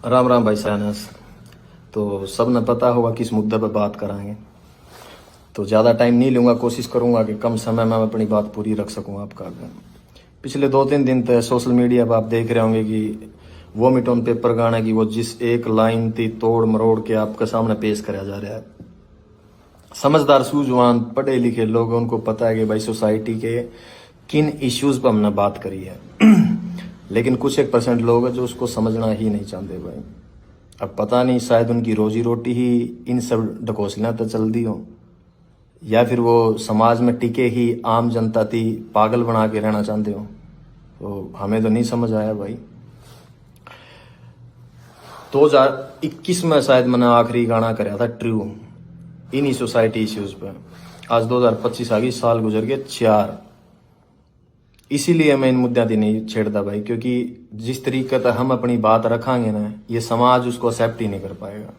राम राम भाई साहब। तो सब ने पता होगा किस मुद्दे पर बात कराएंगे। तो ज़्यादा टाइम नहीं लूँगा, कोशिश करूँगा कि कम समय में मैं अपनी बात पूरी रख सकूँ आपका। पिछले 2-3 दिन तक सोशल मीडिया पर आप देख रहे होंगे कि वोमिट ऑन पेपर गाने की वो जिस एक लाइन थी तोड़ मरोड़ के आपके सामने पेश करा जा रहा है। समझदार सूझवान पढ़े लिखे लोग, उनको पता है कि भाई सोसाइटी के किन इश्यूज़ पर हमने बात करी है। लेकिन कुछ 1% लोग हैं जो उसको समझना ही नहीं चाहते भाई। अब पता नहीं, शायद उनकी रोजी रोटी ही इन सब ढकोसलियाँ तो चल दी हो, या फिर वो समाज में टिके ही आम जनता थी पागल बना के रहना चाहते हो। तो हमें तो नहीं समझ आया भाई। 2021 में शायद मैंने आखिरी गाना कराया था ट्रू इन्हीं सोसाइटी इश्यूज पे। आज 2025 आ गई, साल गुजर गए 4। इसीलिए मैं इन मुद्दों की नहीं छेड़ता भाई, क्योंकि जिस तरीके से हम अपनी बात रखांगे ना, ये समाज उसको एक्सेप्ट ही नहीं कर पाएगा।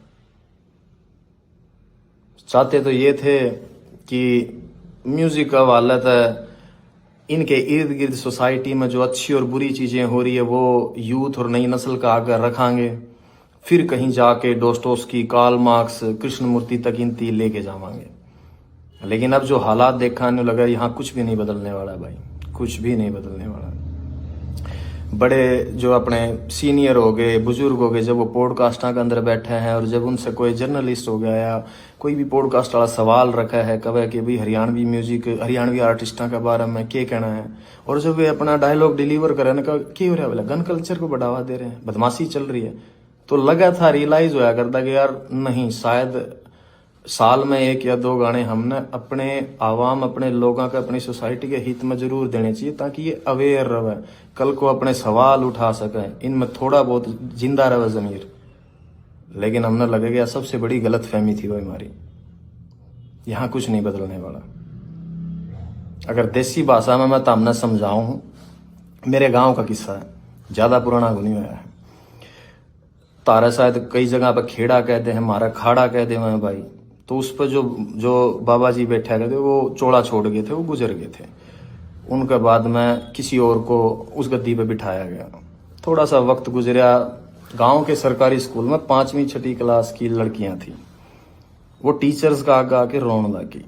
चाहते तो ये थे कि म्यूजिक का वालत है, इनके इर्द गिर्द सोसाइटी में जो अच्छी और बुरी चीजें हो रही है वो यूथ और नई नस्ल का आगे रखांगे, फिर कहीं जाके डोस्टोव्स्की, कार्ल मार्क्स, कृष्णमूर्ति तक इनती लेके जावांगे। लेकिन अब जो हालात देखने लगा, यहाँ कुछ भी नहीं बदलने वाला भाई, कुछ भी नहीं बदलने वाला। बड़े जो अपने सीनियर हो गए, बुजुर्ग हो गए, जब वो पॉडकास्टा के अंदर बैठे हैं और जब उनसे कोई जर्नलिस्ट हो गया या कोई भी पॉडकास्ट वाला सवाल रखा है कवे कि भाई हरियाणवी म्यूजिक, हरियाणवी आर्टिस्टा के बारे में क्या कहना है, और जब वे अपना डायलॉग डिलीवर करे ना, क्या हो रहा है बोला, गन कल्चर को बढ़ावा दे रहे हैं, बदमाशी चल रही है, तो लगा था रियलाइज होया करता कि यार नहीं, शायद साल में 1 या 2 गाने हमने अपने आवाम, अपने लोगों का, अपनी सोसाइटी के हित में जरूर देने चाहिए, ताकि ये अवेयर रहे, कल को अपने सवाल उठा सके, इनमें थोड़ा बहुत जिंदा रहे जमीर। लेकिन हमने लगे गया सबसे बड़ी गलत फहमी थी वो हमारी। यहाँ कुछ नहीं बदलने वाला। अगर देसी भाषा में मैं तामने समझाऊं, मेरे गांव का किस्सा है, ज्यादा पुराना नहीं हुआ है। तारा शायद कई जगह पर खेड़ा कहते हैं, हमारा खाड़ा कहते हैं भाई। तो उस पर जो बाबा जी बैठा गए थे वो चोला छोड़ गए थे, वो गुजर गए थे। उनके बाद में किसी और को उस गद्दी पे बिठाया गया। थोड़ा सा वक्त गुजरा, गांव के सरकारी स्कूल में 5वीं 6ठी क्लास की लड़कियां थी, वो टीचर्स का आगे आके रोने लगी।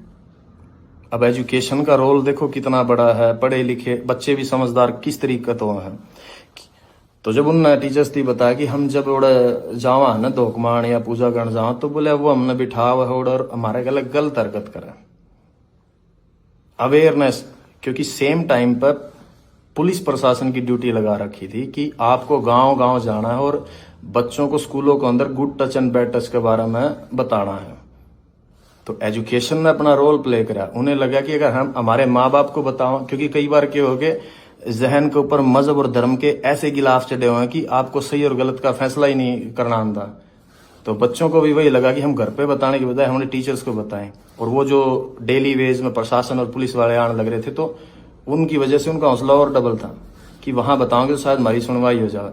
अब एजुकेशन का रोल देखो कितना बड़ा है, पढ़े लिखे बच्चे भी समझदार किस तरीके तो है। तो जब उन टीचर्स थी बताया कि हम जब उड़ जावा ना धोकमान या पूजा करने जावा, तो बोले वो हमने बिठा हुआ और हमारे गले गलत हरकत करे। अवेयरनेस, क्योंकि सेम टाइम पर पुलिस प्रशासन की ड्यूटी लगा रखी थी कि आपको गांव गांव जाना है और बच्चों को स्कूलों के अंदर good touch and bad touch के बारे में बताना है। तो एजुकेशन ने अपना रोल प्ले करा। उन्हें लगा कि अगर हम हमारे माँ बाप को बताओ, क्योंकि कई बार क्या हो गए, जहन के ऊपर मजहब और धर्म के ऐसे गिलाफ चढ़े हुए हैं कि आपको सही और गलत का फैसला ही नहीं करना आता। तो बच्चों को भी वही लगा कि हम घर पे बताने के बजाय हमने टीचर्स को बताएं। और वो जो डेली वेज में प्रशासन और पुलिस वाले आने लग रहे थे, तो उनकी वजह से उनका हौसला और डबल था कि वहां बताओगे तो शायद हमारी सुनवाई हो जाए।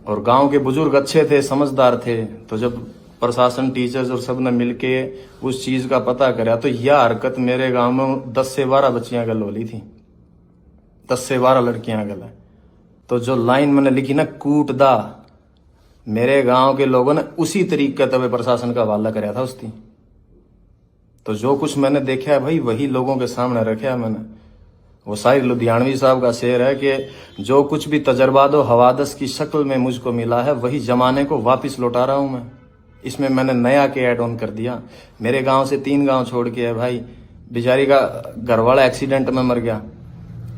और गांव के बुजुर्ग अच्छे थे, समझदार थे, तो जब प्रशासन, टीचर्स और सब ने मिलके उस चीज का पता करा, तो यह हरकत मेरे गांव में 10 से 12 बच्चियां गल होली थी, 10 से 12 लड़कियां गल है। तो जो लाइन मैंने लिखी ना, कूट दा, मेरे गांव के लोगों ने उसी तरीके तब प्रशासन का हवाला कराया था उसकी। तो जो कुछ मैंने देखा है भाई, वही लोगों के सामने रखा है मैंने। वो शायर लुधियानवी साहब का शेर है कि जो कुछ भी तजर्बा दो हवादस की शक्ल में मुझको मिला है, वही जमाने को वापिस लौटा रहा हूं मैं। इसमें मैंने नया के ऐड ऑन कर दिया। मेरे गांव से 3 गांव छोड़ के है भाई, बेचारी का घरवाला एक्सीडेंट में मर गया,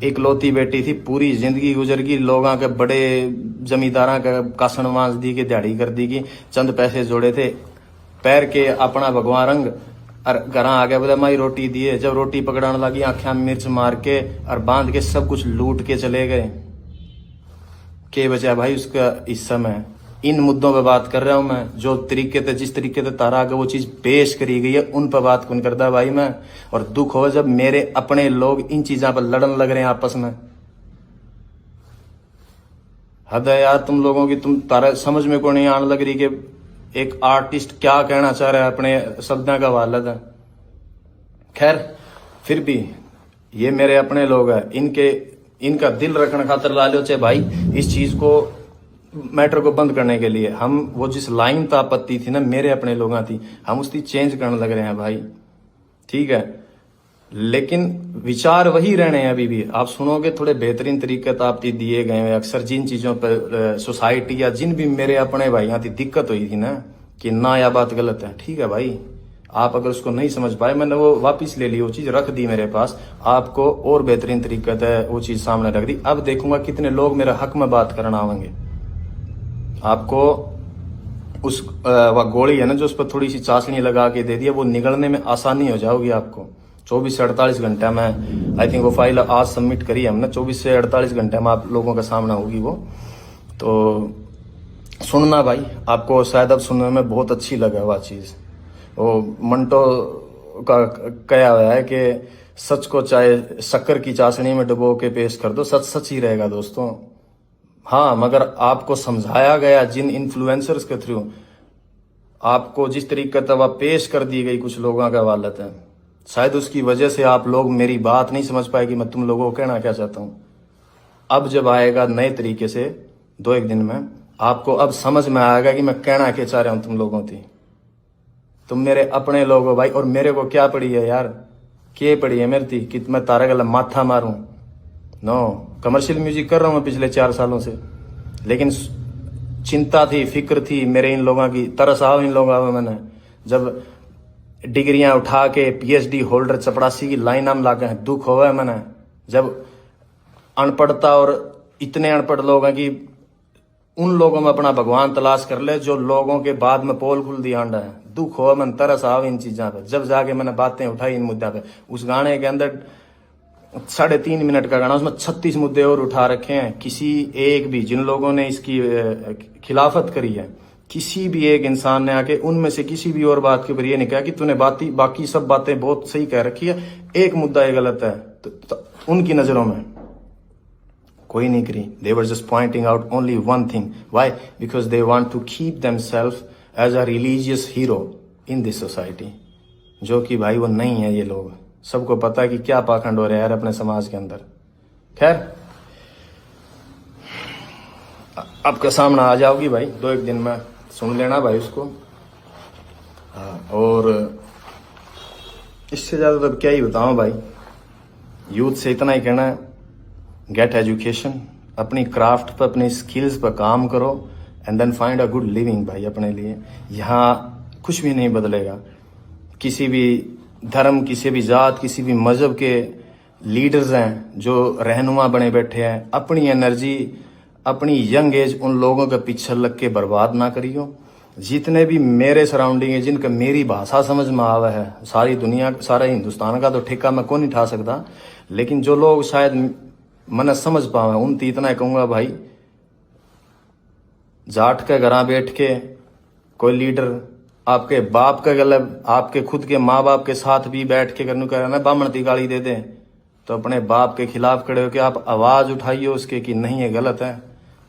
इकलौती बेटी थी, पूरी जिंदगी गुजर गई, लोगों के बड़े जमींदारा का कासन मांस दी के दिहाड़ी कर दी की, चंद पैसे जोड़े थे, पैर के अपना भगवान रंग और घर आ गया, बोले माई रोटी दिए। जब रोटी पकड़ाने लगी, आंखें मिर्च मार के और बांध के सब कुछ लूट के चले गए। के बचा भाई उसका हिस्सा में। इन मुद्दों पे बात कर रहा हूं मैं, जो तरीके से, जिस तरीके से तारा आगे वो चीज पेश करी गई है, उन पर बात कौन करता भाई मैं। और दुख हो जब मेरे अपने लोग इन चीजों पर लड़न लग रहे हैं आपस में। हद है यार तुम लोगों की, तुम तारा समझ में को नहीं आने लग रही कि एक आर्टिस्ट क्या कहना चाह रहा है अपने शब्दों का वालद है। खैर फिर भी ये मेरे अपने लोग हैं, इनका दिल रखने खातर ला लो चाहे भाई, इस चीज को मैटर को बंद करने के लिए। हम वो जिस लाइन पे आपत्ति थी ना मेरे अपने लोगों थी, हम उसकी चेंज करने लग रहे हैं भाई, ठीक है। लेकिन विचार वही रहने हैं अभी भी। आप सुनोगे थोड़े बेहतरीन तरीके तो आप दिए गए हैं। अक्सर जिन चीजों पर सोसाइटी या जिन भी मेरे अपने भाई यहाँ थी दिक्कत हुई थी ना कि ना यह बात गलत है, ठीक है भाई, आप अगर उसको नहीं समझ पाए, मैंने वो वापस ले ली, वो चीज रख दी मेरे पास, आपको और बेहतरीन तरीके से वो चीज सामने रख दी। अब देखूंगा कितने लोग मेरे हक में बात करना आवेंगे। आपको उस वह गोली है ना जो उस पर थोड़ी सी चाशनी लगा के दे दिया, वो निगलने में आसानी हो जाएगी आपको। 24 से 48 घंटे में, आई थिंक वो फाइल आज सबमिट करी हमने, 24 से 48 घंटे में आप लोगों के सामने होगी वो। तो सुनना भाई, आपको शायद अब सुनने में बहुत अच्छी लगे वह चीज़। वो मंटो का कहा हुआ है कि सच को चाहे शक्कर की चाशनी में डुबो के पेश कर दो, सच सच ही रहेगा दोस्तों। हाँ, मगर आपको समझाया गया जिन इन्फ्लुएंसर्स के थ्रू, आपको जिस तरीके से वह पेश कर दी गई कुछ लोगों का वालत है, शायद उसकी वजह से आप लोग मेरी बात नहीं समझ पाए कि मैं तुम लोगों को कहना क्या चाहता हूं। अब जब आएगा नए तरीके से 2-1 दिन में, आपको अब समझ में आएगा कि मैं कहना क्या चाह रहा हूं तुम लोगों थी। तुम मेरे अपने लोग हो भाई, और मेरे को क्या पड़ी है यार, क्या पड़ी है मेरी थी कि मैं तारा गला माथा मारूं? नो, कमर्शियल म्यूजिक कर रहा हूं मैं पिछले 4 सालों से, लेकिन चिंता थी, फिक्र थी मेरे इन लोगों की, तरस आओ इन लोगों में। मैंने जब डिग्रियां उठा के पीएचडी होल्डर चपड़ासी की लाइन नाम लागे हैं, दुख हुआ है मैंने। जब अनपढ़ता और इतने अनपढ़ लोग हैं कि उन लोगों में अपना भगवान तलाश कर ले जो लोगों के बाद में पोल खुल दिया अंडा है, दुख हुआ मन, तरस आओ इन चीजों पे। जब जाके मैंने बातें उठाई इन मुद्दा पे, उस गाने के अंदर 3.5 मिनट का गाना, उसमें 36 मुद्दे और उठा रखे हैं। किसी एक भी, जिन लोगों ने इसकी खिलाफत करी है, किसी भी एक इंसान ने आके उनमें से किसी भी और बात के ऊपर ये नहीं कहा कि तूने बाकी सब बातें बहुत सही कह रखी है, एक मुद्दा ये गलत है। तो उनकी नजरों में कोई नहीं करी। They were just pointing out only one thing, why? Because they want to keep themselves as a religious hero in this society, जो कि भाई वो नहीं है। ये लोग सबको पता है कि क्या पाखंड हो रहा है यार अपने समाज के अंदर। खैर, आपके सामने आ जाओगी भाई 2-1 दिन में, सुन लेना भाई उसको। और इससे ज़्यादा तो क्या ही बताऊं भाई, यूथ से इतना ही कहना है, गेट एजुकेशन, अपनी क्राफ्ट पर, अपनी स्किल्स पर काम करो, and then find a good living भाई अपने लिए। यहाँ कुछ भी नहीं बदलेगा। किसी भी धर्म, किसी भी जात, किसी भी मजहब के लीडर्स हैं जो रहनुमा बने बैठे हैं, अपनी एनर्जी, अपनी यंग एज उन लोगों के पीछे लग के बर्बाद ना करियो। जितने भी मेरे सराउंडिंग है, जिनका मेरी भाषा समझ में आवा है, सारी दुनिया, सारा हिंदुस्तान का तो ठेका मैं कौन नहीं उठा सकता, लेकिन जो लोग शायद मन समझ पावे, उन इतना कहूंगा भाई, जाट के घर बैठ के कोई लीडर आपके बाप का गलत, आपके खुद के माँ बाप के साथ भी बैठ के करने का ना बामण ती गाली दे दे, तो अपने बाप के खिलाफ खड़े होकर आप आवाज उठाइए उसके कि नहीं ये गलत है।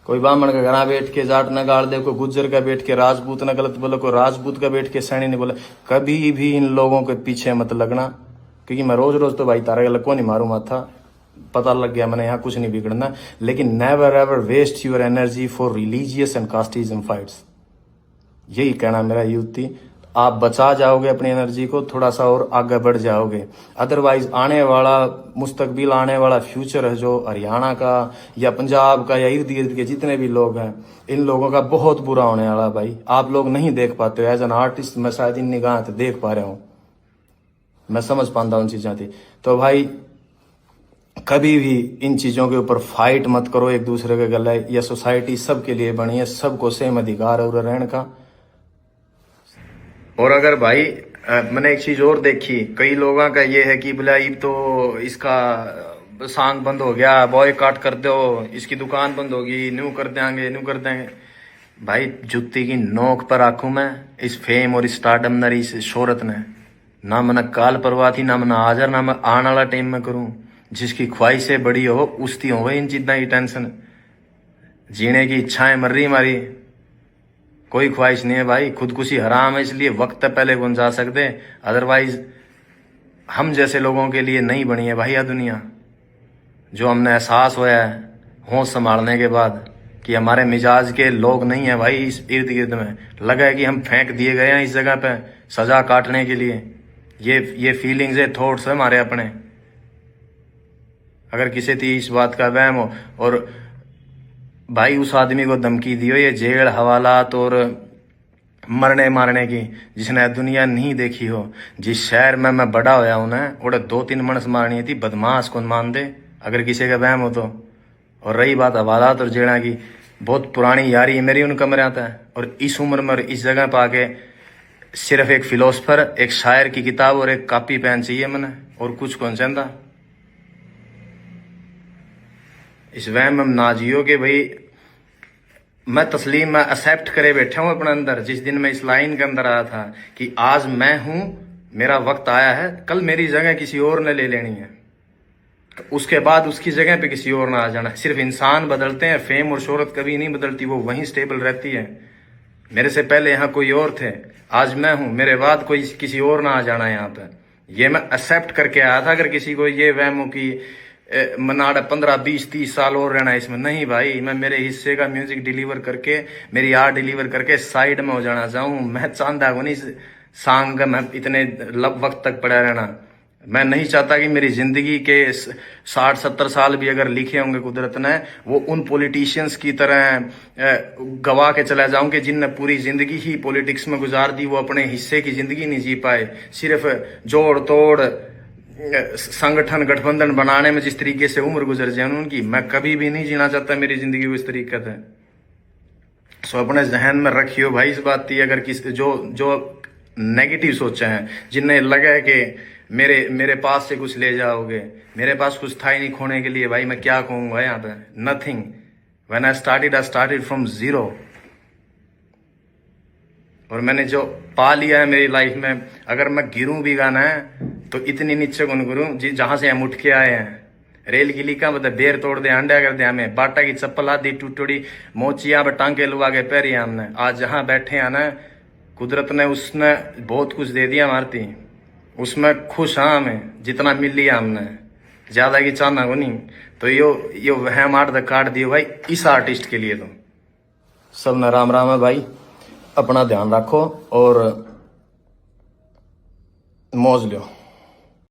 कोई ब्राह्मण का घर बैठ के जाट न गाड़ दे, कोई गुज्जर का बैठ के राजपूत न गलत बोले, कोई राजपूत का बैठ के सैनी नहीं बोले। कभी भी इन लोगों के पीछे मत लगना, क्योंकि मैं रोज रोज तो भाई तारा गलत को नहीं मारू माथा, पता लग गया मैंने यहाँ कुछ नहीं बिगड़ना। लेकिन never ever waste your energy for religious and casteism fights, यही कहना मेरा यूथ थी। आप बचा जाओगे अपनी एनर्जी को, थोड़ा सा और आगे बढ़ जाओगे। अदरवाइज आने वाला मुस्तकबिल, आने वाला फ्यूचर है जो हरियाणा का या पंजाब का या इर्द गिर्द के जितने भी लोग हैं, इन लोगों का बहुत बुरा होने वाला भाई। आप लोग नहीं देख पाते हो, एज एन आर्टिस्ट मैं शायद इन निगाह से देख पा रहा हूँ, मैं समझ पाता हूँ उन चीज़ें थी। तो भाई कभी भी इन चीज़ों के ऊपर फाइट मत करो एक दूसरे के गले। यह सोसाइटी सबके लिए बनी है, सबको सेम अधिकार है और रहने का। और अगर भाई मैंने एक चीज और देखी, कई लोगों का ये है कि बोला अब तो इसका सॉन्ग बंद हो गया, बॉयकॉट कर दो, इसकी दुकान बंद होगी, न्यू कर देंगे, न्यू कर देंगे। भाई जुत्ती की नोक पर आंखों में इस फेम और इस स्टारडम ने, इस शोहरत ने, ना मैंने काल परवाह थी, ना मैंने हाजर, ना मैं आने वाला टाइम में करूं। जिसकी ख्वाहिशें बड़ी हो उसकी हो गई इन चीज़ों की टेंशन, जीने की इच्छाएं मर रही हमारी, कोई ख्वाहिश नहीं है भाई। खुदकुशी हराम है, इसलिए वक्त पहले कौन जा सकते, अदरवाइज हम जैसे लोगों के लिए नहीं बनी है भाई यह दुनिया। जो हमने एहसास होया है होश संभालने के बाद कि हमारे मिजाज के लोग नहीं है भाई इस इर्द गिर्द में। लगा है कि हम फेंक दिए गए हैं इस जगह पे सजा काटने के लिए। ये फीलिंग्स है, थॉट्स है हमारे अपने। अगर किसी थी इस बात का वहम हो, और भाई उस आदमी को धमकी दियो ये जेल हवालात और मरने मारने की, जिसने दुनिया नहीं देखी हो। जिस शहर में मैं बड़ा होया हूं ना, उड़े 2-3 मणस मारनी थी, बदमाश कौन मान दे अगर किसी का वहम हो तो। और रही बात हवालात और जेड़ा की, बहुत पुरानी यारी है मेरी उन कमरे आता है। और इस उम्र में और इस जगह पर आके सिर्फ एक फिलोसफर, एक शायर की किताब और एक कॉपी पेन चाहिए मैंने, और कुछ कौन चाहता। इस वहम में ना जियो कि भाई मैं तस्लीम में एक्सेप्ट करे बैठा हूं अपने अंदर। जिस दिन मैं इस लाइन के अंदर आया था कि आज मैं हूं, मेरा वक्त आया है, कल मेरी जगह किसी और ने ले लेनी है, तो उसके बाद उसकी जगह पे किसी और ना आ जाना। सिर्फ इंसान बदलते हैं, फेम और शोहरत कभी नहीं बदलती, वो वहीं स्टेबल रहती है। मेरे से पहले यहाँ कोई और थे, आज मैं हूं, मेरे बाद कोई किसी और ना आ जाना यहाँ पे। ये मैं एक्सेप्ट करके आया था। अगर किसी को ये वहम हो कि मनाड़ा 15-20-30 साल और रहना है इसमें, नहीं भाई, मैं मेरे हिस्से का म्यूजिक डिलीवर करके, मेरी आर्ट डिलीवर करके साइड में हो जाना चाहूँ। मैं चाहता हूँ नहीं सांग का मैं इतने वक्त तक पड़ा रहना। मैं नहीं चाहता कि मेरी जिंदगी के 60-70 साल भी अगर लिखे होंगे कुदरत ने, वो उन पॉलिटिशियंस की तरह गवा के चला जाऊं कि जिनने पूरी जिंदगी ही पॉलिटिक्स में गुजार दी, वो अपने हिस्से की जिंदगी नहीं जी पाए। सिर्फ जोड़ तोड़ संगठन गठबंधन बनाने में जिस तरीके से उम्र गुजर जाए उनकी, मैं कभी भी नहीं जीना चाहता मेरी जिंदगी को इस तरीके से। सो अपने जहन में रखियो भाई इस बात की। अगर किस जो नेगेटिव सोचे हैं, जिन्हें लगा है कि मेरे पास से कुछ ले जाओगे, मेरे पास कुछ था ही नहीं खोने के लिए, भाई मैं क्या कहूंगा यहाँ पे, nothing. When I started from zero. और मैंने जो पा लिया है मेरी लाइफ में, अगर मैं गिरूं भी गाना है तो इतनी नीचे कौन गिरूं जहां से हम उठ के आए हैं। रेल गिली का मतलब बेर तोड़ दे, अंडा कर दे हमें, बाटा की चप्पल आदि टूटोड़ी मोचिया पे टांके लुआ के पैरी हमने। आज जहां बैठे हैं ना, कुदरत ने उसने बहुत कुछ दे दिया मारती, उसमें खुश हाँ हमें जितना मिल लिया हमने, ज्यादा की चाहना को नहीं। तो यो वहम आर्ट द काट दियो भाई इस आर्टिस्ट के लिए। तो सब न राम राम है भाई, अपना ध्यान रखो और मौज लो।